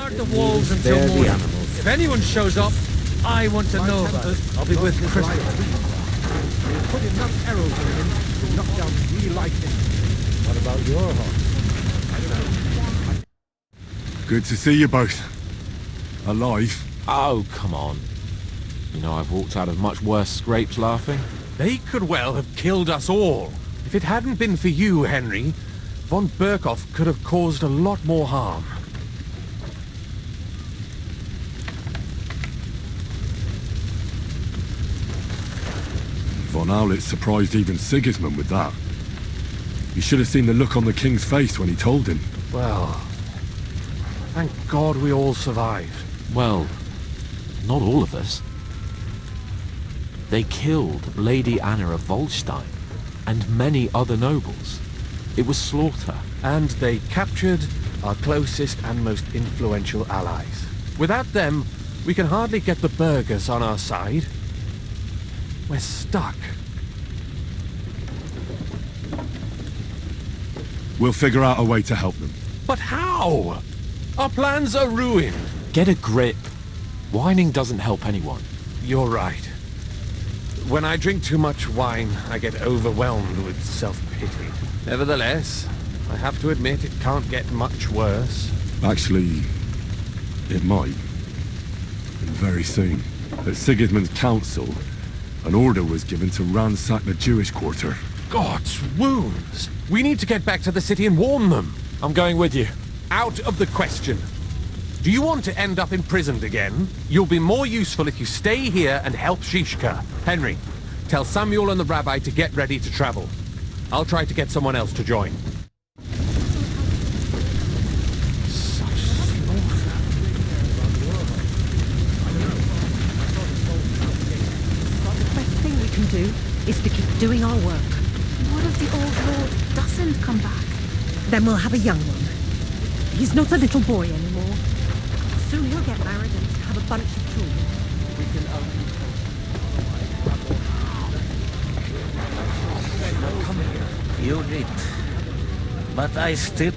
guard the walls until Spare the morning. animals. If anyone shows up, I want to know about it. I'll be with Christopher. We'll put enough arrows in him to knock down 3 lightning. What about your horse? Good to see you both. Alive. Oh, come on. You know, I've walked out of much worse scrapes laughing. They could well have killed us all. If it hadn't been for you, Henry, von Berkhoff could have caused a lot more harm. Von Aulitz surprised even Sigismund with that. You should have seen the look on the king's face when he told him. Well, thank God we all survived. Well, not all of us. They killed Lady Anna of Volstein and many other nobles. It was slaughter. And they captured our closest and most influential allies. Without them, we can hardly get the burghers on our side. We're stuck. We'll figure out a way to help them. But how? Our plans are ruined. Get a grip. Whining doesn't help anyone. You're right. When I drink too much wine, I get overwhelmed with self-pity. Nevertheless, I have to admit it can't get much worse. Actually, it might. And very soon. At Sigismund's council, an order was given to ransack the Jewish quarter. God's wounds! We need to get back to the city and warn them. I'm going with you. Out of the question. Do you want to end up imprisoned again? You'll be more useful if you stay here and help Shishka. Henry, tell Samuel and the rabbi to get ready to travel. I'll try to get someone else to join. Such slaughter. The best thing we can do is to keep doing our work. What if the old lord doesn't come back? Then we'll have a young one. He's not a little boy anymore. Soon he'll get married and have a bunch of children. We can only You did. But I still...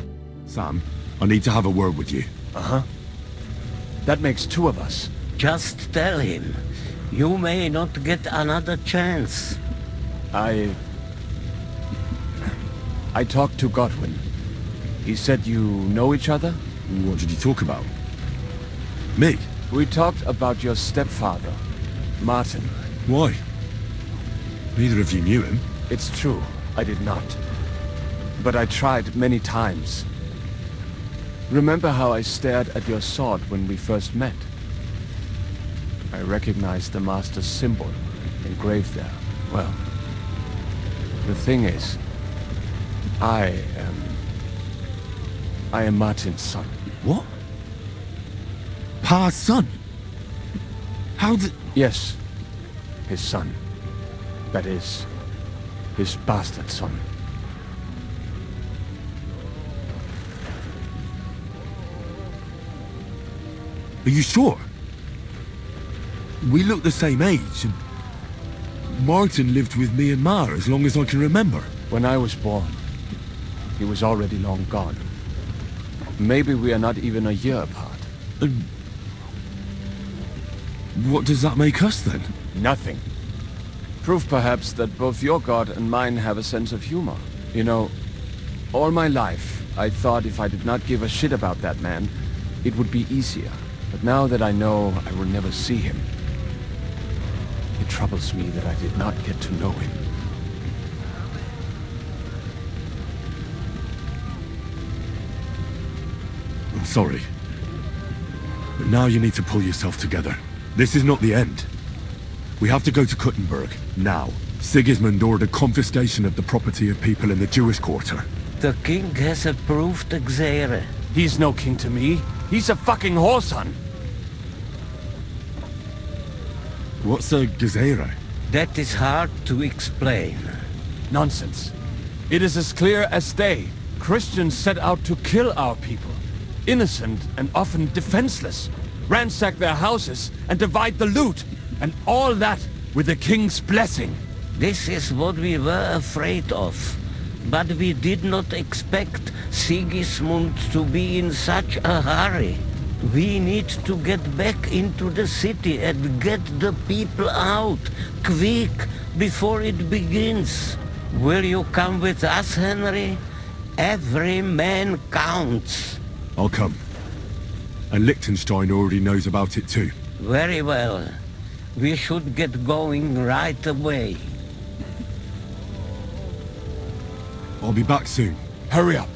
Sam, I need to have a word with you. Uh-huh. That makes 2 of us. Just tell him. You may not get another chance. I talked to Godwin. He said you know each other? What did you talk about? Me? We talked about your stepfather, Martin. Why? Neither of you knew him. It's true, I did not. But I tried many times. Remember how I stared at your sword when we first met? I recognized the Master's symbol engraved there. Well, the thing is, I am Martin's son. What? Pa's son? How did... Yes, his son. That is, his bastard son. Are you sure? We look the same age, and Martin lived with me and Ma as long as I can remember. When I was born, he was already long gone. Maybe we are not even a year apart. And what does that make us then? Nothing. Proof perhaps that both your god and mine have a sense of humor. You know, all my life, I thought if I did not give a shit about that man, it would be easier. But now that I know I will never see him, it troubles me that I did not get to know him. I'm sorry. But now you need to pull yourself together. This is not the end. We have to go to Kuttenberg, now. Sigismund ordered confiscation of the property of people in the Jewish quarter. The king has approved Xere. He's no king to me. He's a fucking whoreson. What's a Gezerah? That is hard to explain. Nonsense. It is as clear as day. Christians set out to kill our people. Innocent and often defenseless. Ransack their houses and divide the loot. And all that with the king's blessing. This is what we were afraid of. But we did not expect Sigismund to be in such a hurry. We need to get back into the city and get the people out, quick, before it begins. Will you come with us, Henry? Every man counts. I'll come. And Liechtenstein already knows about it too. Very well. We should get going right away. I'll be back soon. Hurry up.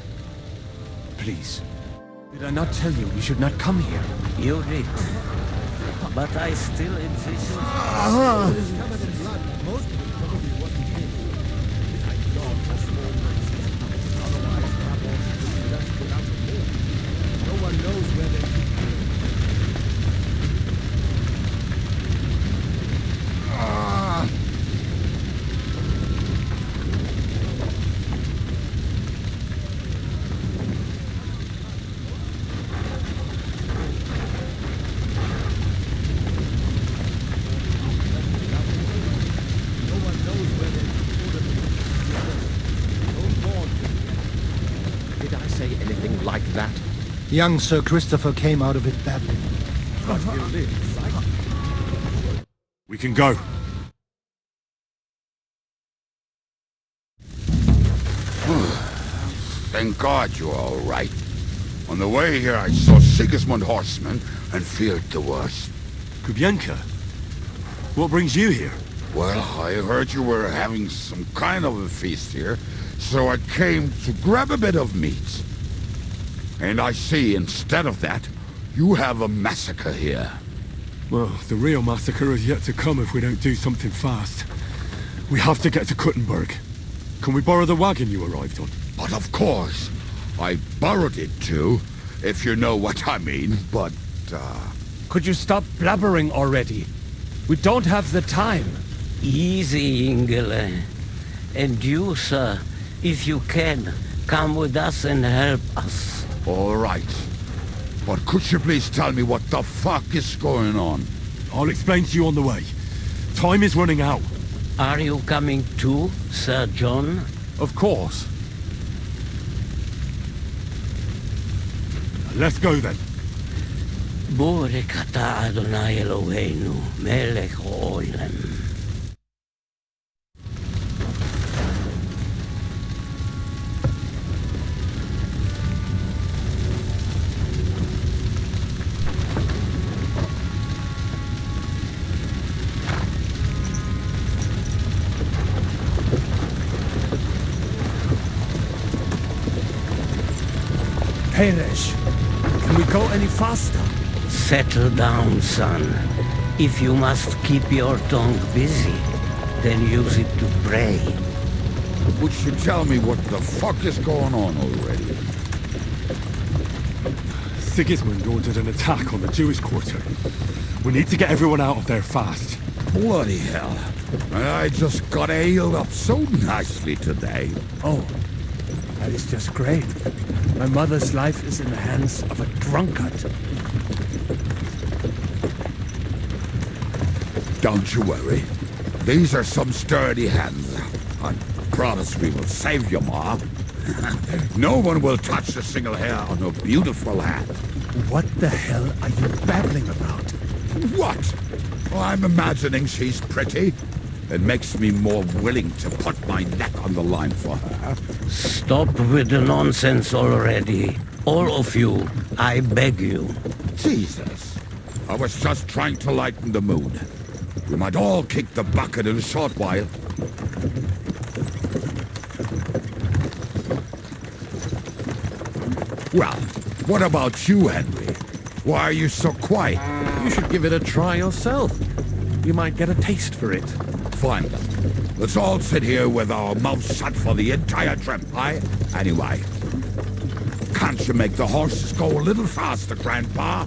Please. Did I not tell you we should not come here? You did. But I still insist. Covered in blood. Most of it probably wasn't him. Thank God for small mercies. Otherwise, Warhorse would be left without a home. No one knows where they keep him. Did I say anything like that? Young Sir Christopher came out of it badly. We can go. Thank God you're all right. On the way here, I saw Sigismund horsemen and feared the worst. Kubienka? What brings you here? Well, I heard you were having some kind of a feast here, so I came to grab a bit of meat. And I see, instead of that, you have a massacre here. Well, the real massacre is yet to come if we don't do something fast. We have to get to Kuttenberg. Can we borrow the wagon you arrived on? But of course, I borrowed it too, if you know what I mean, but, Could you stop blabbering already? We don't have the time. Easy, Ingele. And you, sir, if you can, come with us and help us. all right. But could you please tell me what the fuck is going on? I'll explain to you on the way. Time is running out. Are you coming too, Sir John? Of course. Let's go then. Borekata Adonai Eloheinu, melech haolam. Peresh, can we go any faster? Settle down, son. If you must keep your tongue busy, then use it to pray. Would you tell me what the fuck is going on already? Sigismund ordered an attack on the Jewish quarter. We need to get everyone out of there fast. Bloody hell. I just got healed up so nicely today. Oh, that is just great. My mother's life is in the hands of a drunkard. Don't you worry. These are some sturdy hands. I promise we will save you, Ma. No one will touch a single hair on her beautiful head. What the hell are you babbling about? What? Oh, I'm imagining she's pretty. It makes me more willing to put my neck on the line for her. Stop with the nonsense already. All of you, I beg you. Jesus. I was just trying to lighten the mood. We might all kick the bucket in a short while. Well, what about you, Henry? Why are you so quiet? You should give it a try yourself. You might get a taste for it. Fine then. Let's all sit here with our mouths shut for the entire trip, aye? Anyway, can't you make the horses go a little faster, Grandpa?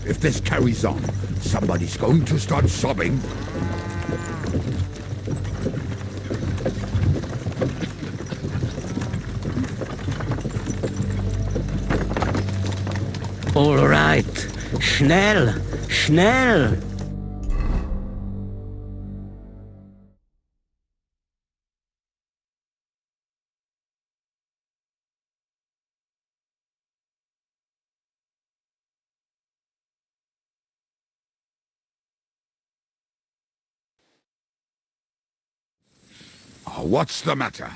If this carries on, somebody's going to start sobbing. All right. Schnell! Schnell! What's the matter?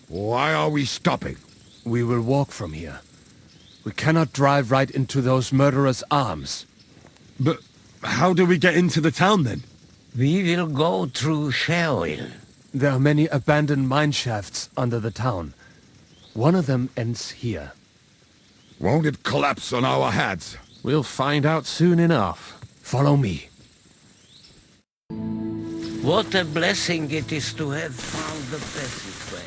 Why are we stopping? We will walk from here. We cannot drive right into those murderers' arms. But how do we get into the town then? We will go through Sheol. There are many abandoned mine shafts under the town. One of them ends here. Won't it collapse on our heads? We'll find out soon enough. Follow me. What a blessing it is to have found the passageway.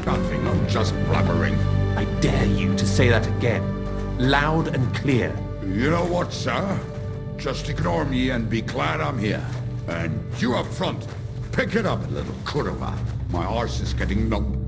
Nothing, I'm just blabbering. I dare you to say that again. Loud and clear. You know what, sir? Just ignore me and be glad I'm here. And you up front, pick it up a little kurva. My arse is getting numb.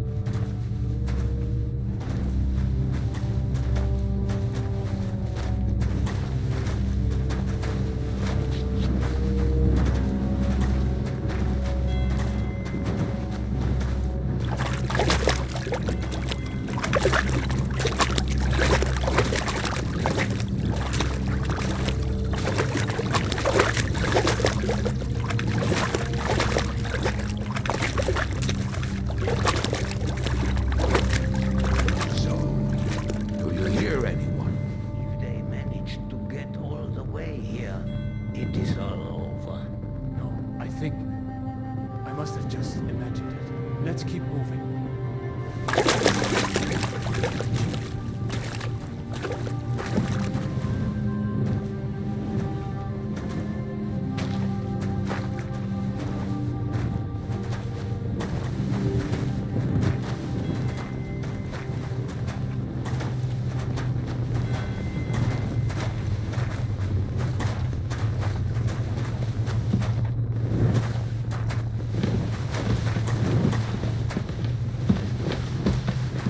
Let's keep moving.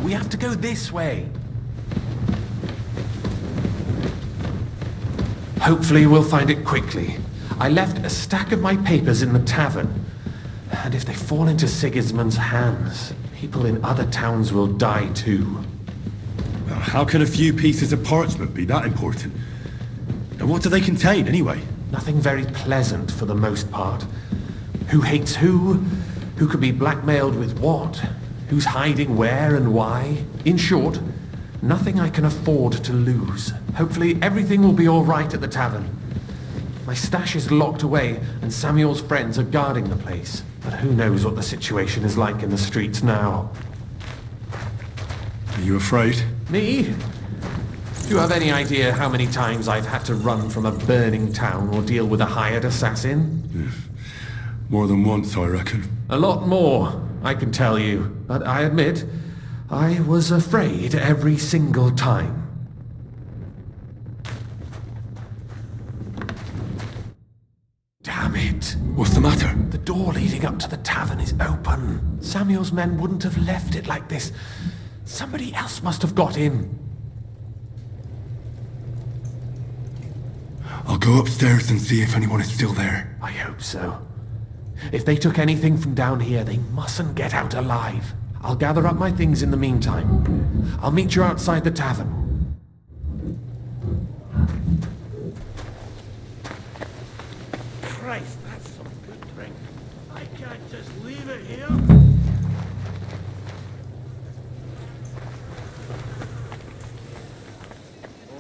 We have to go this way. Hopefully we'll find it quickly. I left a stack of my papers in the tavern. And if they fall into Sigismund's hands, people in other towns will die too. Well, how can a few pieces of parchment be that important? And what do they contain, anyway? Nothing very pleasant for the most part. Who hates who? Who could be blackmailed with what? Who's hiding where and why? In short, nothing I can afford to lose. Hopefully everything will be all right at the tavern. My stash is locked away and Samuel's friends are guarding the place. But who knows what the situation is like in the streets now. Are you afraid? Me? Do you have any idea how many times I've had to run from a burning town or deal with a hired assassin? More than once, I reckon. A lot more, I can tell you. But I admit, I was afraid every single time. Damn it. What's the matter? The door leading up to the tavern is open. Samuel's men wouldn't have left it like this. Somebody else must have got in. I'll go upstairs and see if anyone is still there. I hope so. If they took anything from down here, they mustn't get out alive. I'll gather up my things in the meantime. I'll meet you outside the tavern. Christ, that's some good drink. I can't just leave it here.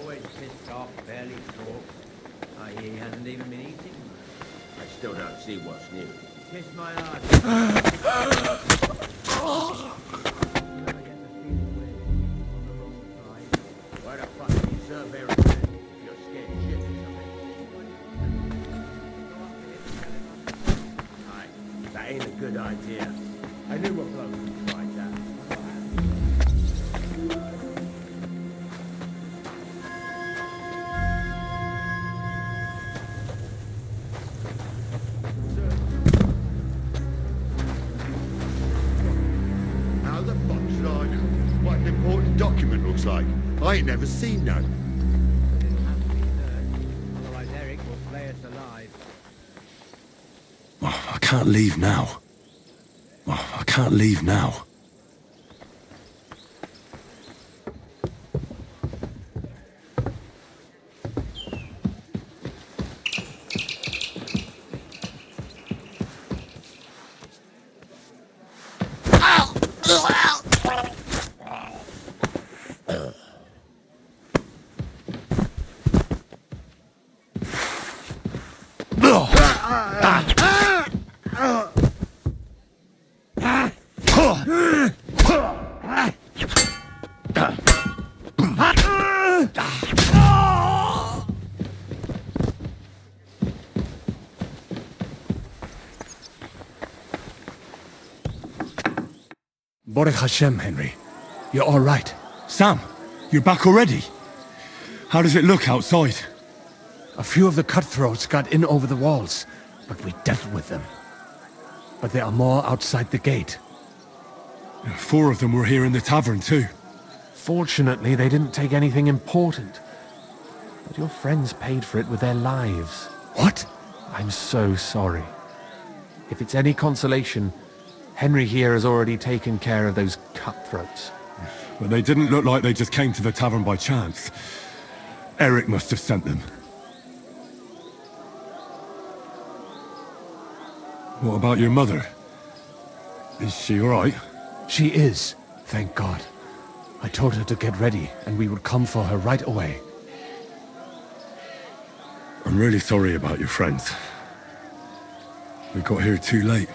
Always pissed off, barely talks. He hasn't even been eating. I still don't see what's new. Kiss my ass. Where the fuck do you serve here again? You're scared shit or something. Aye, that ain't a good idea. I knew a bloke would try that. How the fuck should I know what an important document looks like? I ain't never seen none. can't leave now. Oh, I can't leave now. Baruch Hashem, Henry. You're all right. Sam, you're back already? How does it look outside? A few of the cutthroats got in over the walls, but we dealt with them. But there are more outside the gate. 4 of them were here in the tavern too. Fortunately, they didn't take anything important. But your friends paid for it with their lives. What? I'm so sorry. If it's any consolation, Henry here has already taken care of those cutthroats. But they didn't look like they just came to the tavern by chance. Eric must have sent them. What about your mother? Is she all right? She is, thank God. I told her to get ready, and we would come for her right away. I'm really sorry about your friends. We got here too late.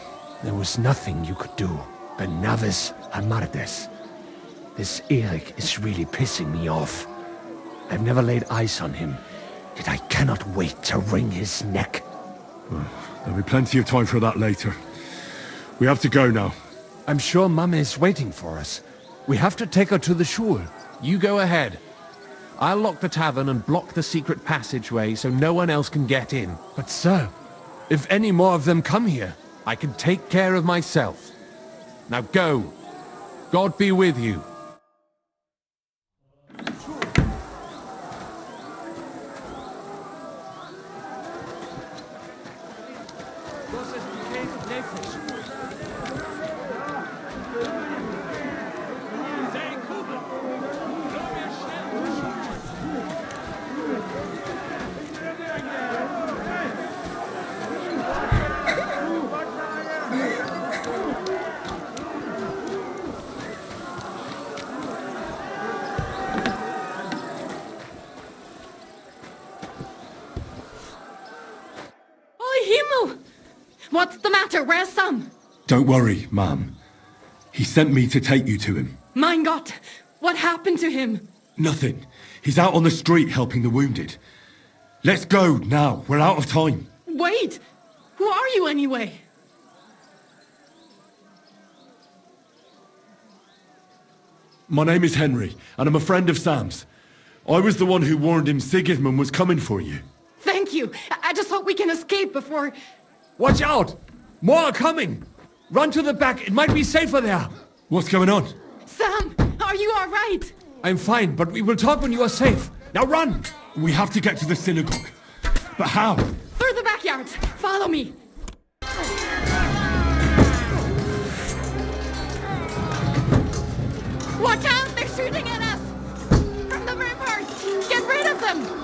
There was nothing you could do. Benavis Amardes. This Eric is really pissing me off. I've never laid eyes on him, yet I cannot wait to wring his neck. There'll be plenty of time for that later. We have to go now. I'm sure Mama is waiting for us. We have to take her to the shul. You go ahead. I'll lock the tavern and block the secret passageway so no one else can get in. But sir, if any more of them come here, I can take care of myself. Now go. God be with you. What's the matter? Where's Sam? Don't worry, ma'am. He sent me to take you to him. Mein Gott! What happened to him? Nothing. He's out on the street helping the wounded. Let's go now. We're out of time. Wait! Who are you anyway? My name is Henry, and I'm a friend of Sam's. I was the one who warned him Sigismund was coming for you. Thank you. I just hope we can escape before... Watch out! More are coming! Run to the back, it might be safer there! What's going on? Sam, are you all right? I'm fine, but we will talk when you are safe. Now run! We have to get to the synagogue. But how? Through the backyards. Follow me. Watch out! They're shooting at us! From the ramparts! Get rid of them!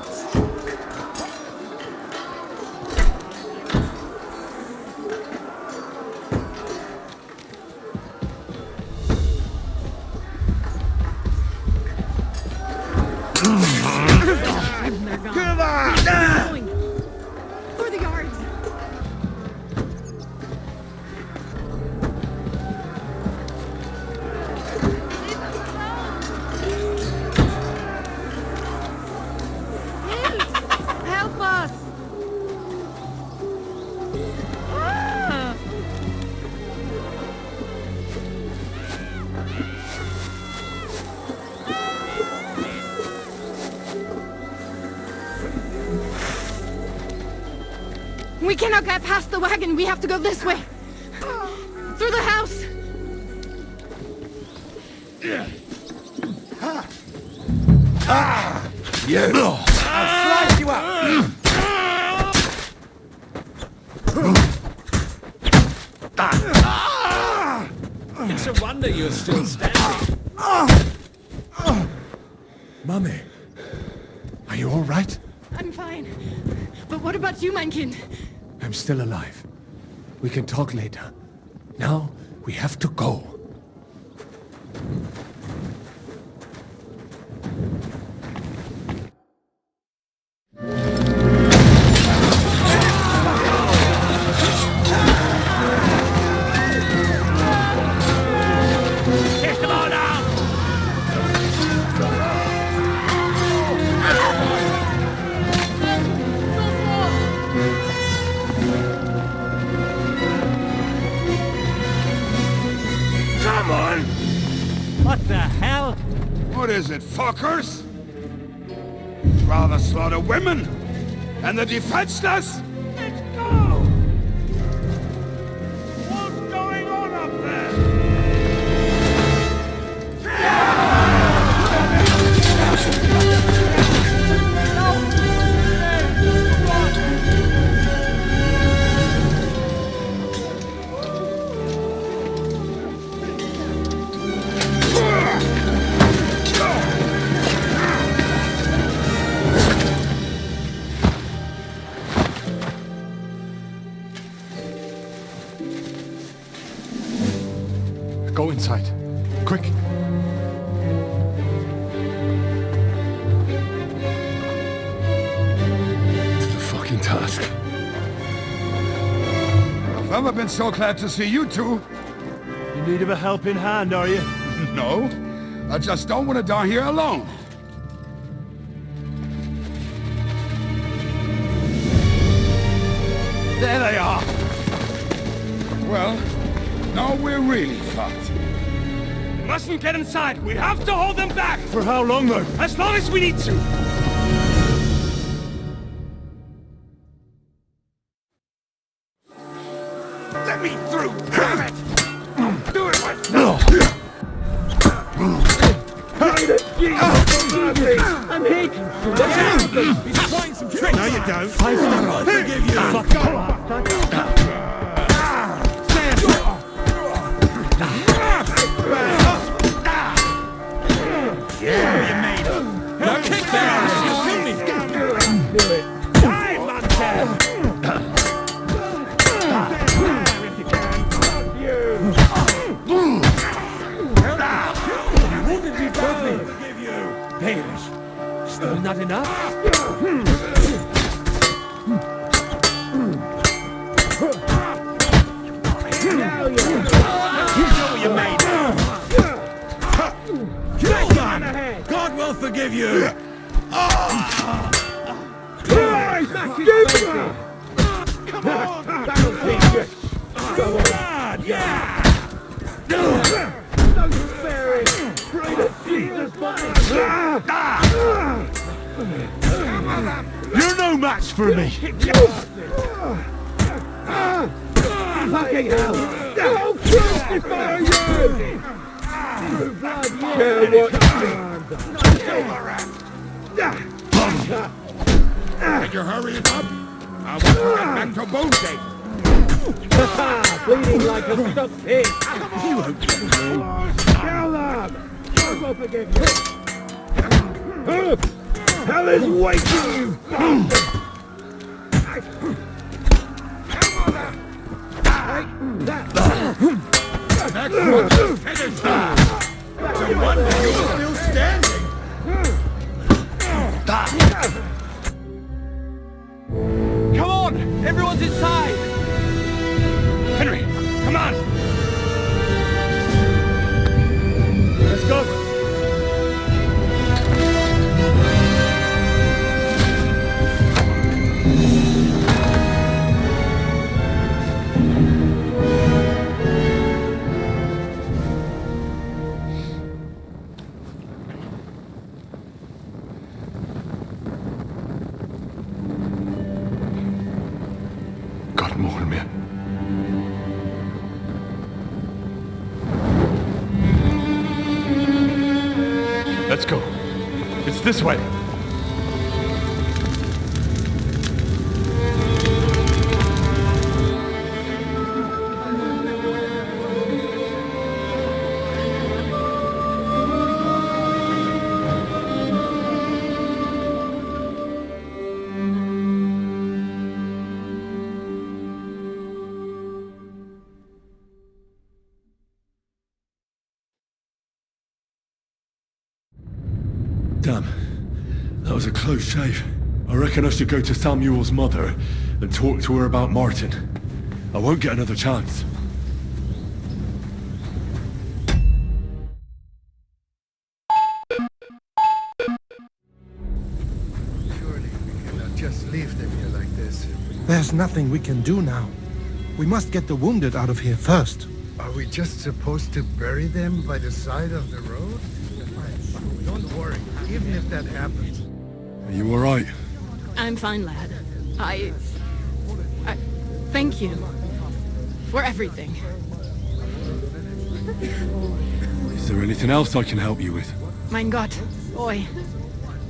Come on! Through the yards! Help us! Ah! We cannot get past the wagon. We have to go this way. Through the house. You! I'll slice you up! It's a wonder you're still standing. Mummy, are you all right? I'm fine. But what about you, mein Kind? I'm still alive. We can talk later. Now, we have to go. What the hell? What is it, fuckers? Rather slaughter women and the defenseless? Let's go! What's going on up there? Go inside. Quick. It's a fucking task. I've never been so glad to see you two. In need of a helping hand, are you? No, I just don't want to die here alone. There they are! Well, now we're really fucked. We mustn't get inside! We have to hold them back! For how long, though? As long as we need to! Let me through, damn it! Do it myself! I'm hit! He's trying some tricks! No, you don't! I forgive you! Fuck Yeah, you made it! Now kick their ass! You kill me! Do it! Die, man! Baelish, still not enough? You know you made it! God will forgive you! Come on! That'll teach you! Come on! Yeah! Don't spare it! Pray to Jesus, you're no match for me! Fucking hell! I'll crucify you! Care what Can you hurry it up? I want to get back to Bonesgate. Bleeding like a stuck pig! You won't kill me! Kill them! God will forgive you! Hell is waiting, you bastard! Next one's finished. No wonder you're still standing. Come on! Everyone's inside! Henry, come on! Let's go! God more me. Let's go. It's this way. Damn. That was a close shave. I reckon I should go to Samuel's mother and talk to her about Martin. I won't get another chance. Surely we cannot just leave them here like this. There's nothing we can do now. We must get the wounded out of here first. Are we just supposed to bury them by the side of the road? Don't worry, even if that happens. Are you alright? I'm fine, lad. I thank you for everything. Is there anything else I can help you with? Mein Gott, boy.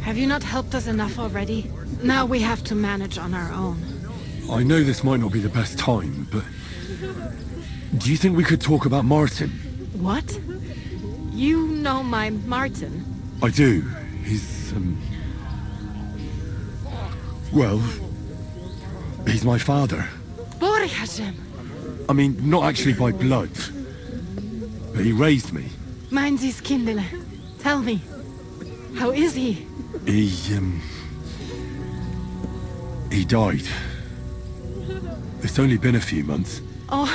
Have you not helped us enough already? Now we have to manage on our own. I know this might not be the best time, but... do you think we could talk about Martin? What? You know my Martin? I do. He's, well... he's my father. Baruch Hashem. I mean, not actually by blood. But he raised me. Mein Sis Kindele. Tell me. How is he? He died. It's only been a few months. Oh.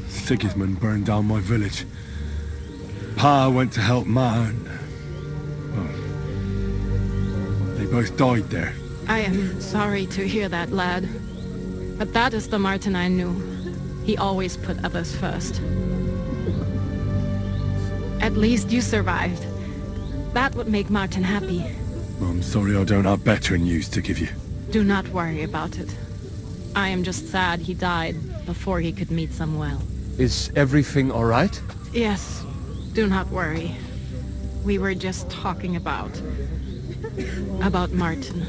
Sigismund burned down my village. Pa went to help Ma and... well, they both died there. I am sorry to hear that, lad. But that is the Martin I knew. He always put others first. At least you survived. That would make Martin happy. I'm sorry I don't have better news to give you. Do not worry about it. I am just sad he died before he could meet Samuel. Is everything all right? Yes, do not worry. We were just talking about Martin.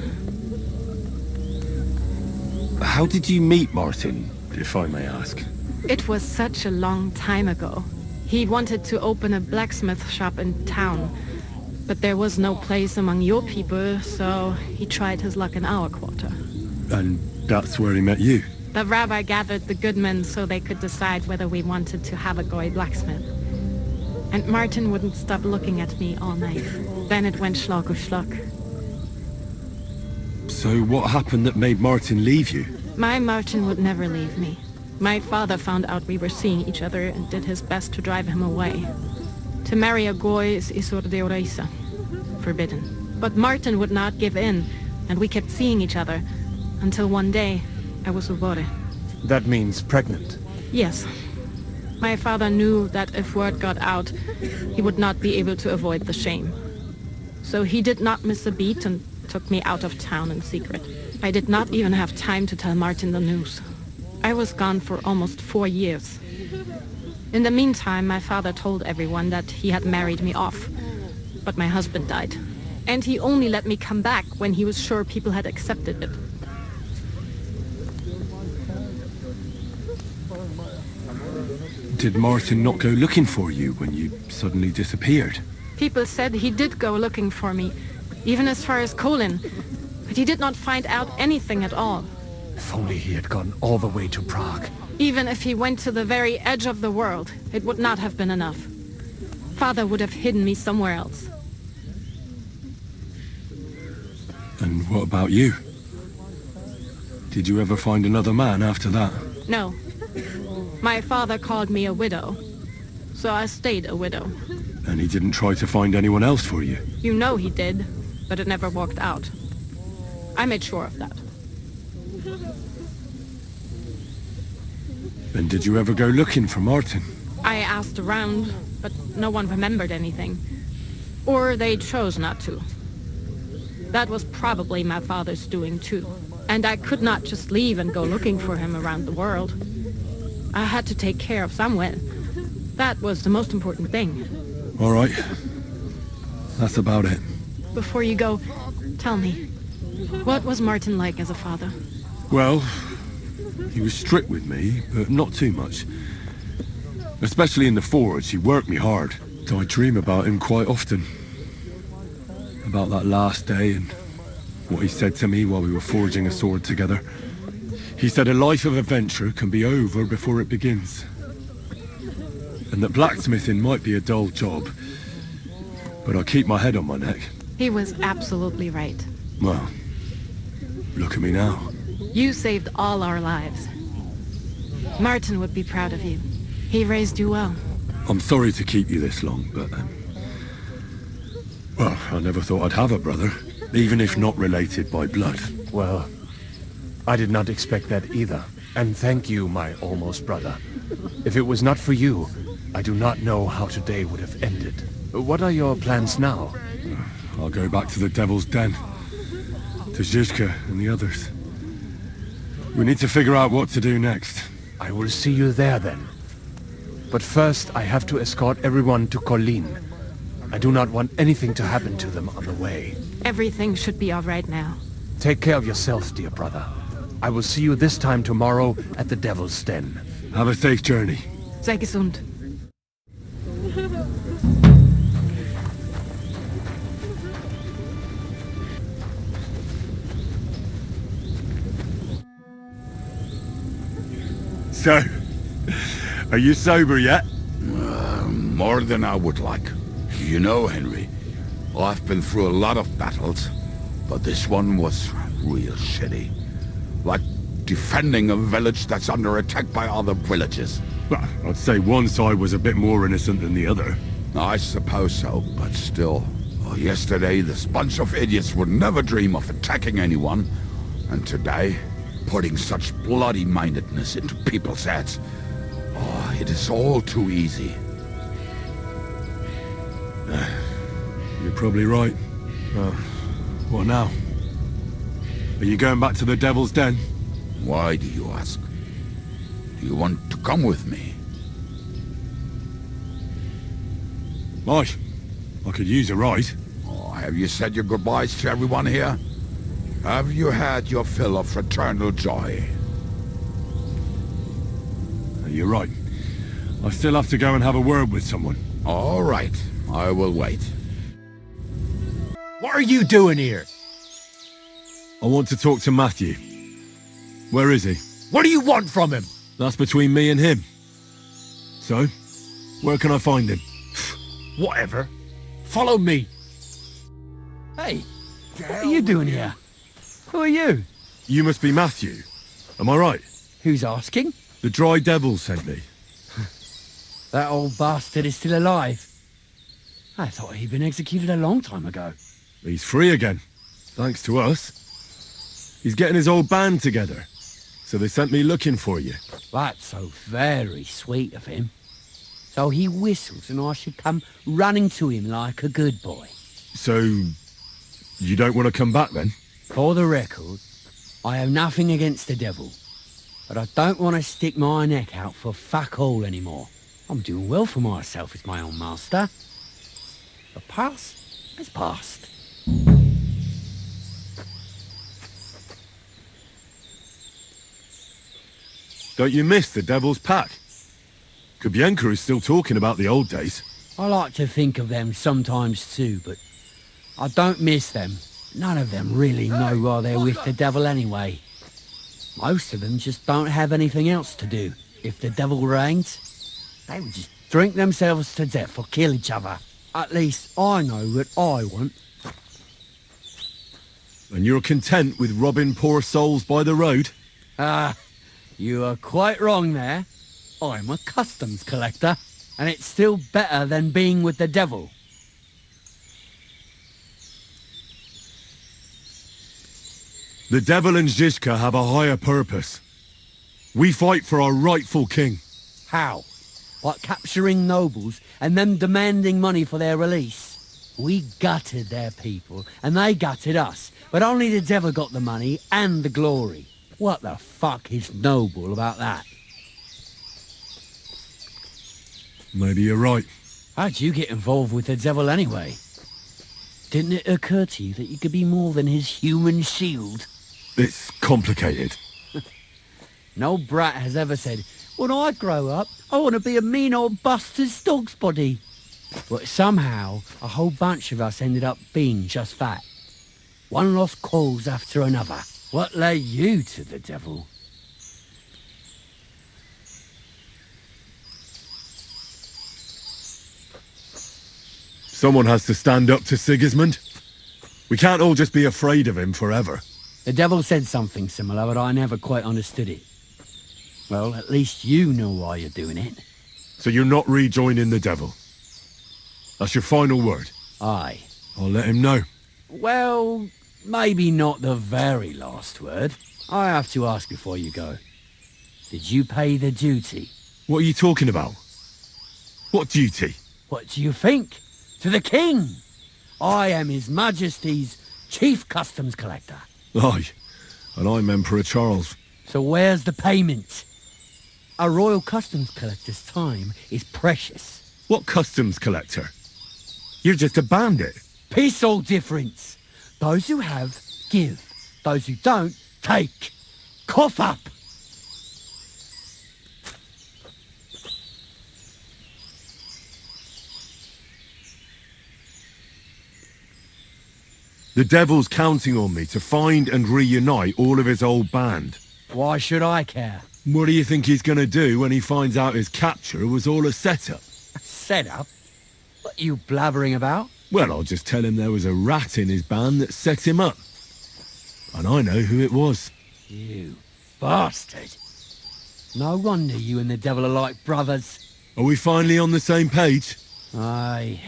How did you meet Martin, if I may ask? It was such a long time ago. He wanted to open a blacksmith shop in town, but there was no place among your people, so he tried his luck in our quarter. And that's where he met you? The rabbi gathered the good men so they could decide whether we wanted to have a goy blacksmith. And Martin wouldn't stop looking at me all night. Then it went schlag auf schlag. So what happened that made Martin leave you? My Martin would never leave me. My father found out we were seeing each other and did his best to drive him away. To marry a goy is isur deoraisa, forbidden. But Martin would not give in, and we kept seeing each other, until one day I was ubore. That means pregnant. Yes. My father knew that if word got out, he would not be able to avoid the shame. So he did not miss a beat and took me out of town in secret. I did not even have time to tell Martin the news. I was gone for almost 4 years. In the meantime, my father told everyone that he had married me off. But my husband died. And he only let me come back when he was sure people had accepted it. Did Martin not go looking for you when you suddenly disappeared? People said he did go looking for me, even as far as Colin. But he did not find out anything at all. If only he had gone all the way to Prague. Even if he went to the very edge of the world, it would not have been enough. Father would have hidden me somewhere else. And what about you? Did you ever find another man after that? No. My father called me a widow, so I stayed a widow. And he didn't try to find anyone else for you? You know he did, but it never worked out. I made sure of that. And did you ever go looking for Martin? I asked around, but no one remembered anything. Or they chose not to. That was probably my father's doing too. And I could not just leave and go looking for him around the world. I had to take care of Samuel. That was the most important thing. All right. That's about it. Before you go, tell me, what was Martin like as a father? Well, he was strict with me, but not too much. Especially in the forge, he worked me hard. So I dream about him quite often. About that last day and what he said to me while we were forging a sword together. He said a life of adventure can be over before it begins. and that blacksmithing might be a dull job, but I keep my head on my neck. He was absolutely right. Well, look at me now. You saved all our lives. Martin would be proud of you. He raised you well. I'm sorry to keep you this long, but... well, I never thought I'd have a brother, even if not related by blood. Well, I did not expect that either. And thank you, my almost brother. If it was not for you, I do not know how today would have ended. What are your plans now? I'll go back to the Devil's Den, to Zizka and the others. We need to figure out what to do next. I will see you there then. But first, I have to escort everyone to Colleen. I do not want anything to happen to them on the way. Everything should be all right now. Take care of yourself, dear brother. I will see you this time tomorrow at the Devil's Den. Have a safe journey. Sei gesund. So, are you sober yet? More than I would like. You know, Henry, I've been through a lot of battles, but this one was real shitty. Like defending a village that's under attack by other villages. Well, I'd say one side was a bit more innocent than the other. I suppose so, but still. Yesterday, this bunch of idiots would never dream of attacking anyone. And today, putting such bloody mindedness into people's heads. Oh, it is all too easy. You're probably right. What now? Are you going back to the Devil's Den? Why do you ask? Do you want to come with me? I could use a ride. Oh, have you said your goodbyes to everyone here? Have you had your fill of fraternal joy? You're right. I still have to go and have a word with someone. All right, I will wait. What are you doing here? I want to talk to Matthew. Where is he? What do you want from him? That's between me and him. So, where can I find him? Whatever. Follow me. Hey, what are you doing here? Who are you? You must be Matthew. Am I right? Who's asking? The Dry Devil sent me. That old bastard is still alive. I thought he'd been executed a long time ago. He's free again, thanks to us. He's getting his old band together, so they sent me looking for you. That's so very sweet of him. So he whistles and I should come running to him like a good boy. So, you don't want to come back then? For the record, I have nothing against the devil, but I don't want to stick my neck out for fuck all anymore. I'm doing well for myself as my own master. The past is past. Don't you miss the Devil's Pack? Kubienka is still talking about the old days. I like to think of them sometimes too, but I don't miss them. None of them really know why they're with the devil anyway. Most of them just don't have anything else to do. If the devil reigns, they would just drink themselves to death or kill each other. At least I know what I want. And you're content with robbing poor souls by the road? You are quite wrong there. I'm a customs collector, and it's still better than being with the devil. The devil and Zizka have a higher purpose. We fight for our rightful king. How? Like capturing nobles and them demanding money for their release? We gutted their people, and they gutted us, but only the devil got the money and the glory. What the fuck is noble about that? Maybe you're right. How'd you get involved with the devil anyway? Didn't it occur to you that you could be more than his human shield? It's complicated. No brat has ever said, when I grow up, I want to be a mean old bastard's dog's body. But somehow, a whole bunch of us ended up being just that. One lost cause after another. What led you to the devil? Someone has to stand up to Sigismund. We can't all just be afraid of him forever. The devil said something similar, but I never quite understood it. Well, at least you know why you're doing it. So you're not rejoining the devil? That's your final word? Aye. I'll let him know. Well, maybe not the very last word. I have to ask before you go. Did you pay the duty? What are you talking about? What duty? What do you think? To the king! I am His Majesty's Chief Customs Collector. Aye, and I'm Emperor Charles. So where's the payment? A royal customs collector's time is precious. What customs collector? You're just a bandit. Peace all difference. Those who have, give. Those who don't, take. Cough up! The devil's counting on me to find and reunite all of his old band. Why should I care? What do you think he's gonna do when he finds out his capture was all a setup? Set up? What are you blabbering about? Well, I'll just tell him there was a rat in his band that set him up. And I know who it was. You bastard. No wonder you and the devil are like brothers. Are we finally on the same page? Aye.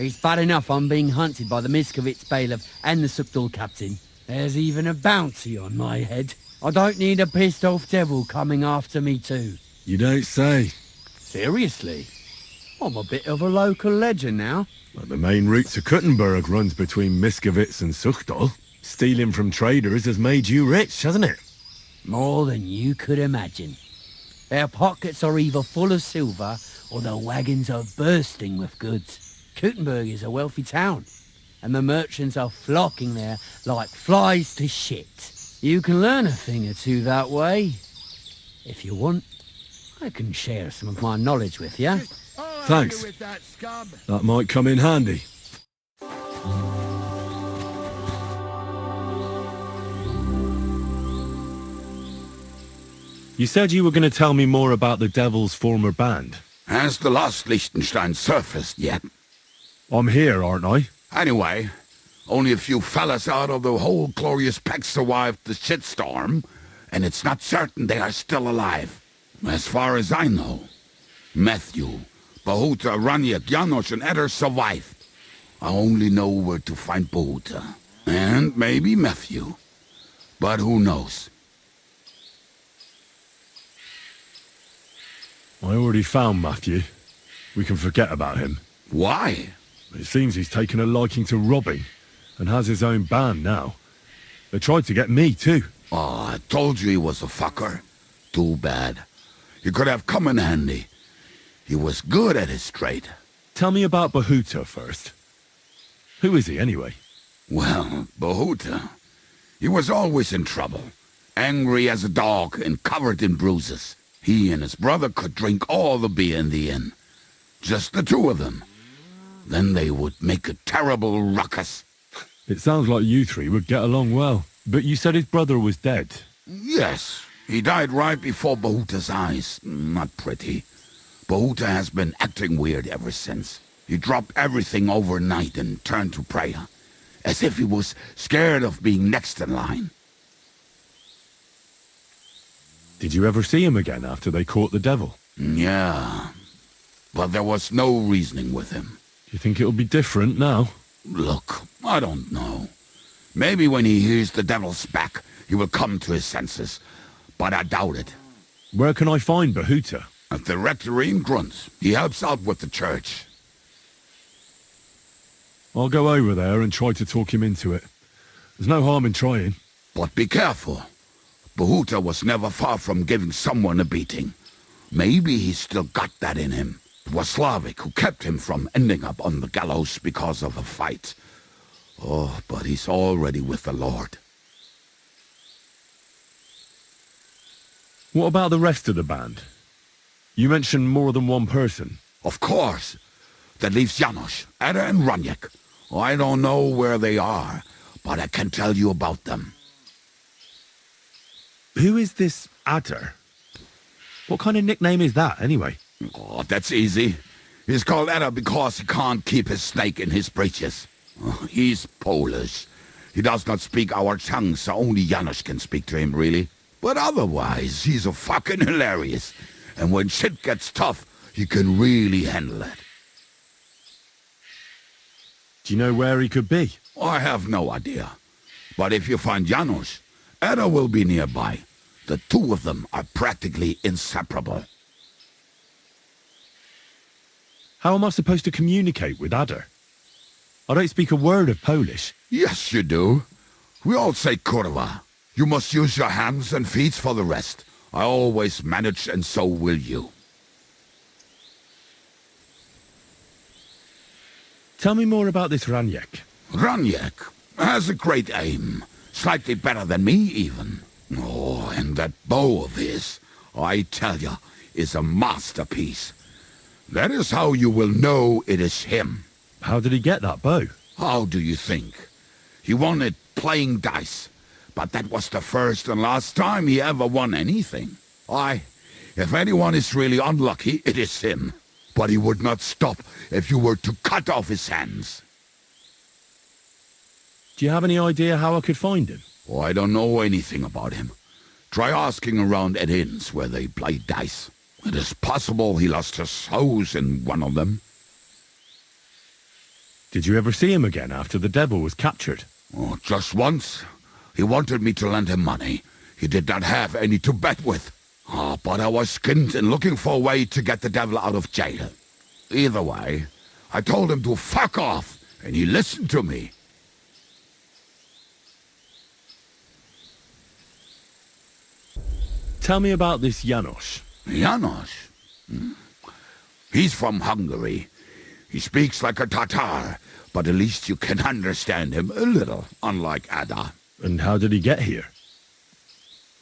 It's bad enough I'm being hunted by the Miskovitz bailiff and the Sukdal captain. There's even a bounty on my head. I don't need a pissed off devil coming after me too. You don't say. Seriously? I'm a bit of a local legend now. Well, the main route to Kuttenberg runs between Miskovitz and Suchdal. Stealing from traders has made you rich, hasn't it? More than you could imagine. Their pockets are either full of silver or their wagons are bursting with goods. Kuttenberg is a wealthy town, and the merchants are flocking there like flies to shit. You can learn a thing or two that way. If you want, I can share some of my knowledge with you. Thanks. That might come in handy. You said you were going to tell me more about the devil's former band. Has the lost Liechtenstein surfaced yet? I'm here, aren't I? Anyway, only a few fellas out of the whole glorious pack survived the shitstorm, and it's not certain they are still alive. As far as I know, Matthew, Bahuta, Raniak, Janosch, and Eder survived. I only know where to find Bahuta. And maybe Matthew. But who knows? I already found Matthew. We can forget about him. Why? It seems he's taken a liking to robbing, and has his own band now. They tried to get me too. Oh, I told you he was a fucker. Too bad. He could have come in handy. He was good at his trade. Tell me about Bahuta first. Who is he anyway? Well, Bahuta, he was always in trouble. Angry as a dog and covered in bruises. He and his brother could drink all the beer in the inn. Just the two of them. Then they would make a terrible ruckus. It sounds like you three would get along well. But you said his brother was dead. Yes, he died right before Bahuta's eyes. Not pretty. Bahuta has been acting weird ever since. He dropped everything overnight and turned to prayer. As if he was scared of being next in line. Did you ever see him again after they caught the devil? Yeah, but there was no reasoning with him. Do you think it'll be different now? Look, I don't know. Maybe when he hears the devil's back, he will come to his senses. But I doubt it. Where can I find Bahuta? At the rectory in Grunt. He helps out with the church. I'll go over there and try to talk him into it. There's no harm in trying. But be careful. Bahuta was never far from giving someone a beating. Maybe he's still got that in him. It was Slavik who kept him from ending up on the gallows because of a fight. Oh, but he's already with the Lord. What about the rest of the band? You mentioned more than one person. Of course. That leaves Janosch, Eder and Raniak. I don't know where they are, but I can tell you about them. Who is this Adder? What kind of nickname is that, anyway? Oh, that's easy. He's called Edda because he can't keep his snake in his breeches. He's Polish. He does not speak our tongue, so only Janusz can speak to him, really. But otherwise, he's a fucking hilarious. And when shit gets tough, he can really handle it. Do you know where he could be? I have no idea. But if you find Janusz, Edda will be nearby. The two of them are practically inseparable. How am I supposed to communicate with Ada? I don't speak a word of Polish. Yes, you do. We all say kurwa. You must use your hands and feet for the rest. I always manage, and so will you. Tell me more about this Raniek. Raniek has a great aim. Slightly better than me, even. Oh, and that bow of his, I tell you, is a masterpiece. That is how you will know it is him. How did he get that bow? How do you think? He won it playing dice. But that was the first and last time he ever won anything. If anyone is really unlucky, it is him. But he would not stop if you were to cut off his hands. Do you have any idea how I could find him? Oh, I don't know anything about him. Try asking around at inns where they play dice. It is possible he lost his hose in one of them. Did you ever see him again after the devil was captured? Oh, just once. He wanted me to lend him money. He did not have any to bet with. But I was skinned and looking for a way to get the devil out of jail. Either way, I told him to fuck off, and he listened to me. Tell me about this Janusz. Janusz? He's from Hungary. He speaks like a Tatar, but at least you can understand him a little, unlike Ada. And how did he get here?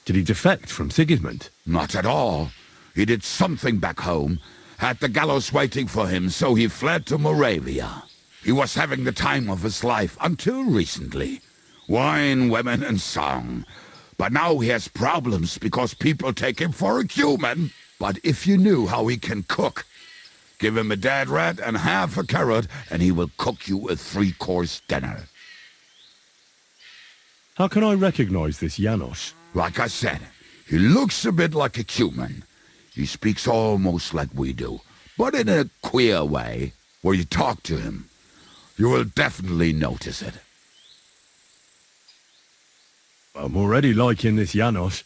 Did he defect from Sigismund? Not at all. He did something back home, had the gallows waiting for him, so he fled to Moravia. He was having the time of his life until recently. Wine, women, and song. But now he has problems because people take him for a human. But if you knew how he can cook, give him a dead rat and half a carrot, and he will cook you a 3-course dinner. How can I recognize this Janusz? Like I said, he looks a bit like a human. He speaks almost like we do, but in a queer way. Where you talk to him, you will definitely notice it. I'm already liking this Janusz.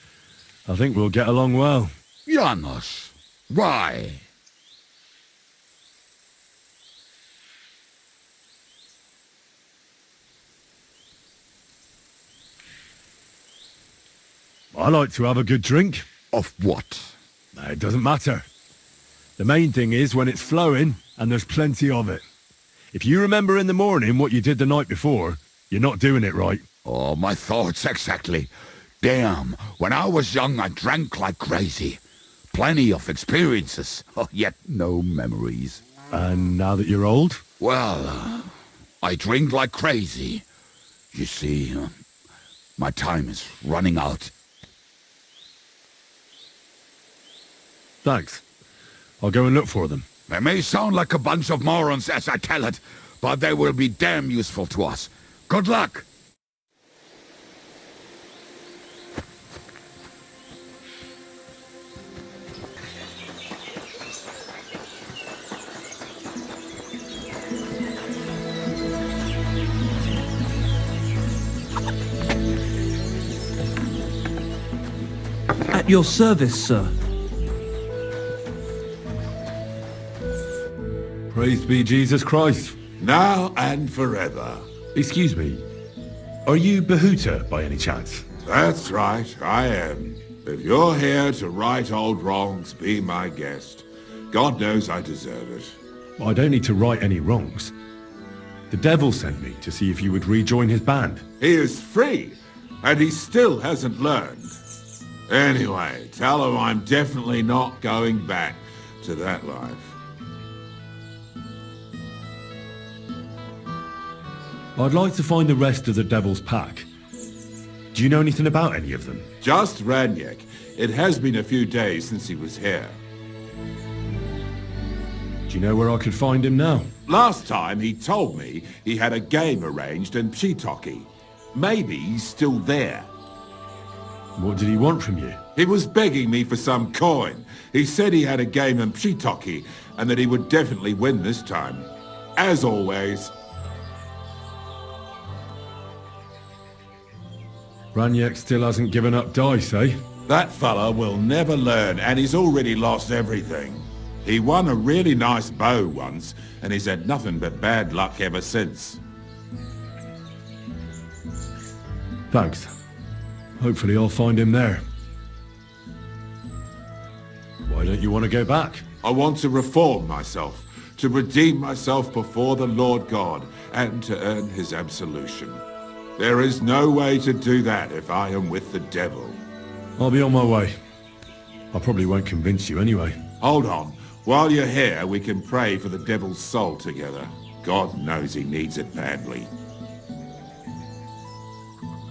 I think we'll get along well. Janusz? Why? I like to have a good drink. Of what? It doesn't matter. The main thing is when it's flowing and there's plenty of it. If you remember in the morning what you did the night before, you're not doing it right. Oh, my thoughts exactly. Damn, when I was young I drank like crazy. Plenty of experiences, yet no memories. And now that you're old? Well, I drink like crazy. You see, my time is running out. Thanks. I'll go and look for them. They may sound like a bunch of morons as I tell it, but they will be damn useful to us. Good luck! At your service, sir. Praised be Jesus Christ. Now and forever. Excuse me. Are you Behuta by any chance? That's right, I am. If you're here to right old wrongs, be my guest. God knows I deserve it. I don't need to right any wrongs. The devil sent me to see if you would rejoin his band. He is free, and he still hasn't learned. Anyway, tell him I'm definitely not going back to that life. I'd like to find the rest of the devil's pack. Do you know anything about any of them? Just Raniek. It has been a few days since he was here. Do you know where I could find him now? Last time he told me he had a game arranged in Pshitoki. Maybe he's still there. What did he want from you? He was begging me for some coin. He said he had a game in Pshitoki and that he would definitely win this time. As always. Raniek still hasn't given up dice, eh? That fella will never learn, and he's already lost everything. He won a really nice bow once, and he's had nothing but bad luck ever since. Thanks. Hopefully I'll find him there. Why don't you want to go back? I want to reform myself, to redeem myself before the Lord God, and to earn his absolution. There is no way to do that if I am with the devil. I'll be on my way. I probably won't convince you anyway. Hold on. While you're here, we can pray for the devil's soul together. God knows he needs it badly.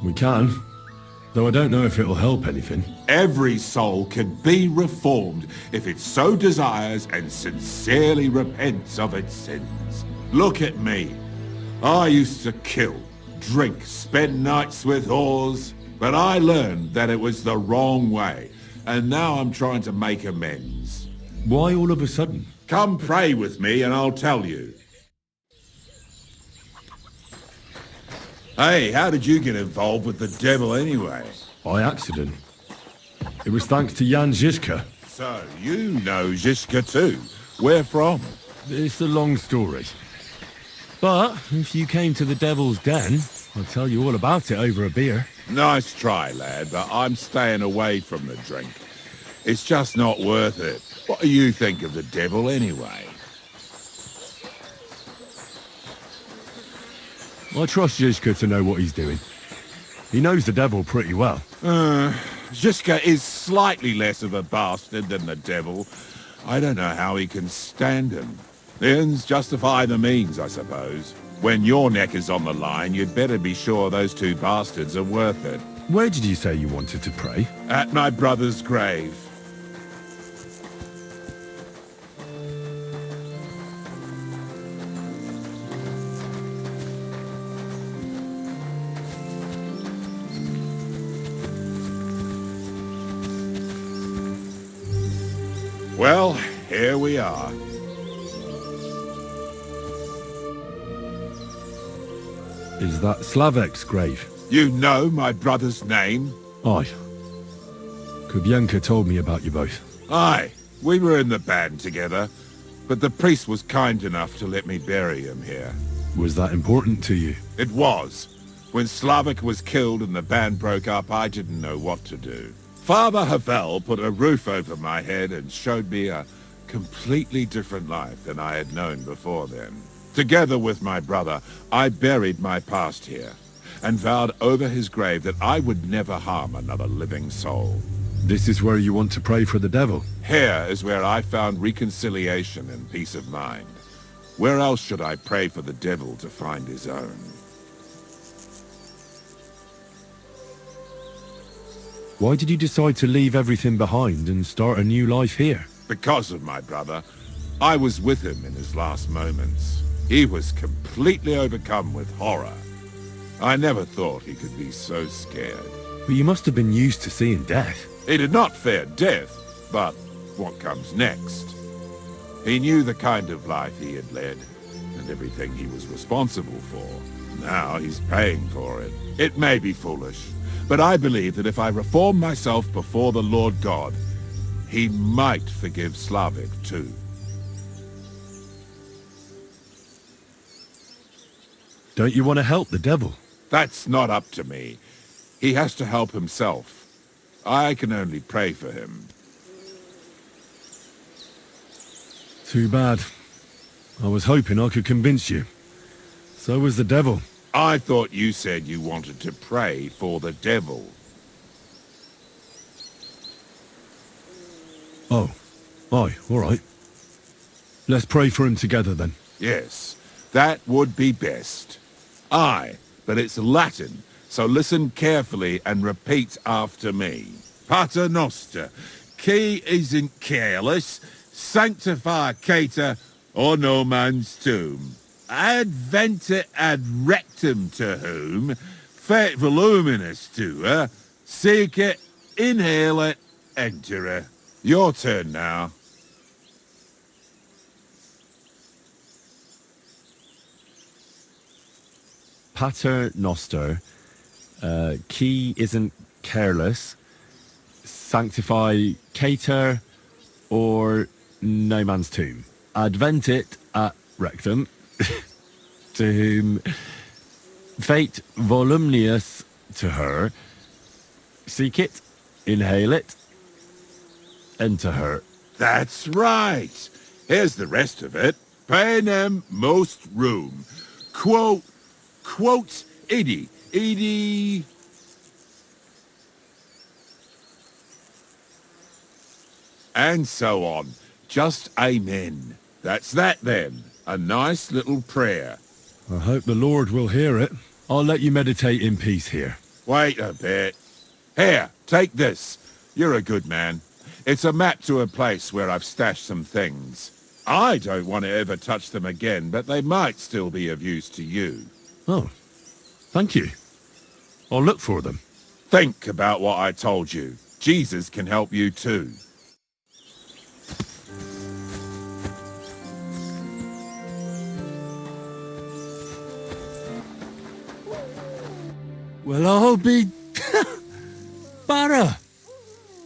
We can, though I don't know if it'll help anything. Every soul can be reformed if it so desires and sincerely repents of its sins. Look at me. I used to kill, drink, spend nights with whores, but I learned that it was the wrong way, and now I'm trying to make amends. Why all of a sudden? Come pray with me and I'll tell you. Hey, how did you get involved with the devil anyway? By accident. It was thanks to Jan Žižka. So, you know Žižka too. Where from? It's a long story. But if you came to the Devil's Den, I'll tell you all about it over a beer. Nice try, lad, but I'm staying away from the drink. It's just not worth it. What do you think of the devil anyway? I trust Žižka to know what he's doing. He knows the devil pretty well. Žižka is slightly less of a bastard than the devil. I don't know how he can stand him. The ends justify the means, I suppose. When your neck is on the line, you'd better be sure those two bastards are worth it. Where did you say you wanted to pray? At my brother's grave. Well, here we are. Is that Slavek's grave? You know my brother's name? Aye. Kubienka told me about you both. Aye, we were in the band together, but the priest was kind enough to let me bury him here. Was that important to you? It was. When Slavek was killed and the band broke up, I didn't know what to do. Father Havel put a roof over my head and showed me a completely different life than I had known before then. Together with my brother, I buried my past here and vowed over his grave that I would never harm another living soul. This is where you want to pray for the devil? Here is where I found reconciliation and peace of mind. Where else should I pray for the devil to find his own? Why did you decide to leave everything behind and start a new life here? Because of my brother. I was with him in his last moments. He was completely overcome with horror. I never thought he could be so scared. But you must have been used to seeing death. He did not fear death, but what comes next? He knew the kind of life he had led, and everything he was responsible for. Now he's paying for it. It may be foolish, but I believe that if I reform myself before the Lord God, he might forgive Slavik too. Don't you want to help the devil? That's not up to me. He has to help himself. I can only pray for him. Too bad. I was hoping I could convince you. So was the devil. I thought you said you wanted to pray for the devil. Oh. Aye, all right. Let's pray for him together then. Yes, that would be best. Aye, but it's Latin, so listen carefully and repeat after me. Pater Noster, qui is in careless, sanctificata or no man's tomb. Adventure ad rectum to whom, fate voluminous to her, seek it, inhale it, enter her. Your turn now. Pater Noster, key isn't careless, sanctify cater, or no man's tomb. Adventit at rectum, to whom fate voluminous to her, seek it, inhale it, enter her. That's right. Here's the rest of it. Panem most room. Quote Edie. And so on. Just amen. That's that then. A nice little prayer. I hope the Lord will hear it. I'll let you meditate in peace here. Wait a bit. Here, take this. You're a good man. It's a map to a place where I've stashed some things. I don't want to ever touch them again, but they might still be of use to you. Oh, thank you. I'll look for them. Think about what I told you. Jesus can help you too. Well, I'll be... Barra!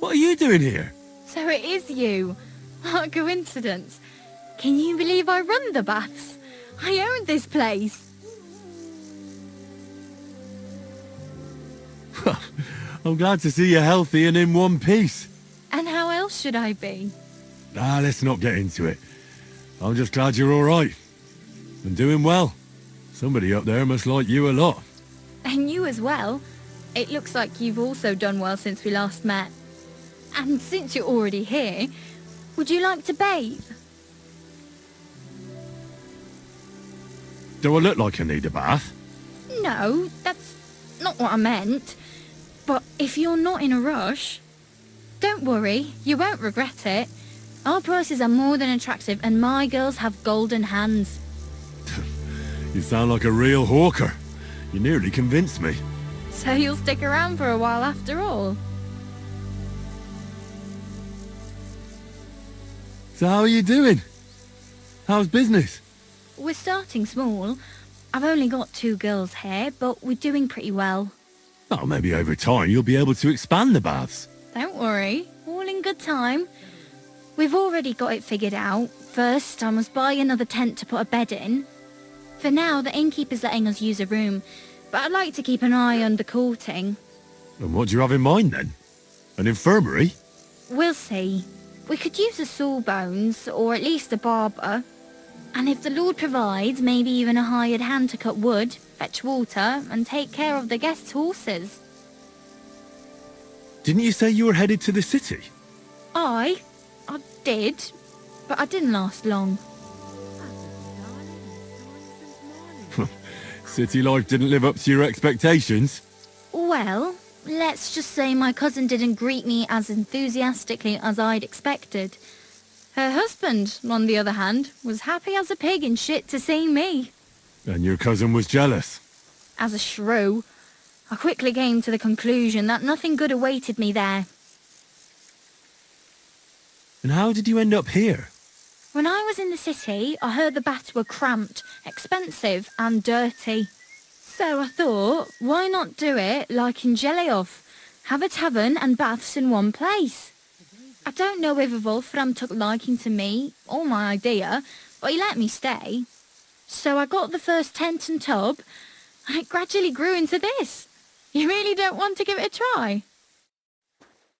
What are you doing here? So it is you. What a coincidence. Can you believe I run the baths? I own this place. I'm glad to see you healthy and in one piece. And how else should I be? Let's not get into it. I'm just glad you're all right. And doing well. Somebody up there must like you a lot. And you as well. It looks like you've also done well since we last met. And since you're already here, would you like to bathe? Do I look like I need a bath? No, that's not what I meant. But if you're not in a rush, don't worry, you won't regret it. Our prices are more than attractive and my girls have golden hands. You sound like a real hawker. You nearly convinced me. So you'll stick around for a while after all? So how are you doing? How's business? We're starting small. I've only got 2 girls here, but we're doing pretty well. Oh, maybe over time you'll be able to expand the baths. Don't worry, all in good time. We've already got it figured out. First, I must buy another tent to put a bed in. For now, the innkeeper's letting us use a room, but I'd like to keep an eye on the courting. And what do you have in mind then? An infirmary? We'll see. We could use a sawbones, or at least a barber. And if the Lord provides, maybe even a hired hand to cut wood, fetch water, and take care of the guests' horses. Didn't you say you were headed to the city? I did, but I didn't last long. City life didn't live up to your expectations? Well, let's just say my cousin didn't greet me as enthusiastically as I'd expected. Her husband, on the other hand, was happy as a pig in shit to see me. And your cousin was jealous? As a shrew, I quickly came to the conclusion that nothing good awaited me there. And how did you end up here? When I was in the city, I heard the baths were cramped, expensive and dirty. So I thought, why not do it like in Jellyov? Have a tavern and baths in one place. I don't know if Wolfram took liking to me or my idea, but he let me stay. So I got the first tent and tub, and it gradually grew into this. You really don't want to give it a try?